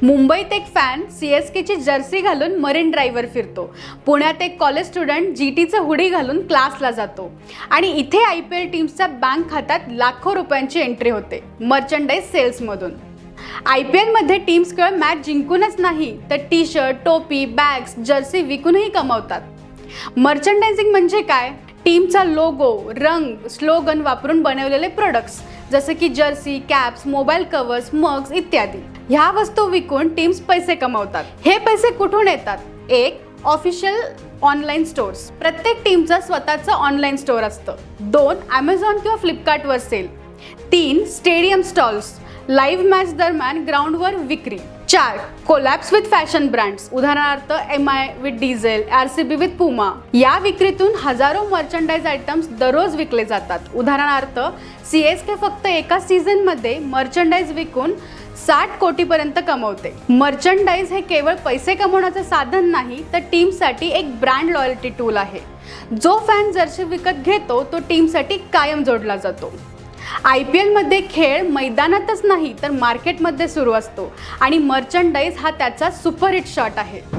मुंबईत एक fan CSKची Jersey घालून मरीन ड्राईव्हवर फिरतो. पुण्यात एक कॉलेज स्टुडंट GTचं हुडी घालून क्लासला जातो. आणि इथे IPL टीम्सच्या बँक खात्यात लाखो रुपयांची एंट्री होते मर्चंडाईज सेल्समधून. IPL मध्ये टीम्स केवळ मॅच जिंकूनच नाही तर टी-शर्ट, टोपी, बॅग्स, जर्सी विकूनही कमावतात. मर्चंडायझिंग म्हणजे काय? टीमचा लोगो, रंग, स्लोगन वापरून बनवलेले प्रोडक्ट्स जसे की Jersey, caps, mobile covers, mugs इत्यादी. ह्या वस्तू विकून टीम्स पैसे कमावतात. हे पैसे कुठून येतात? एक, ऑफिशियल ऑनलाईन स्टोअर्स. प्रत्येक टीमचं स्वतःचं ऑनलाईन स्टोअर असतं. 2, Amazon किंवा फ्लिपकार्टवर सेल. 3, स्टेडियम स्टॉल्स. लाईव्ह मॅच दरम्यान ग्राउंडवर विक्री. 4, कोलॅप्स विथ फॅशन ब्रँड्स. उदाहरणार्थ MI with Diesel, RCB with Puma. या विक्रीतून हजारो मर्चंडाईज आयटम्स दररोज विकले जातात. उदाहरणार्थ CSK फक्त एका सीझनमध्ये मर्चंडाईज विकून 60 कोटीपर्यंत कमवते. मर्चंडाईज हे केवळ पैसे कमवण्याचं साधन नाही तर टीमसाठी एक ब्रँड लॉयल्टी टूल आहे. जो फॅन जर्सी विकत घेतो तो टीमसाठी कायम जोडला जातो. IPL मध्ये खेळ मैदानातच नाही तर मार्केटमध्ये सुरू असतो आणि मर्चंडाईज हा त्याचा सुपरहिट शॉट आहे.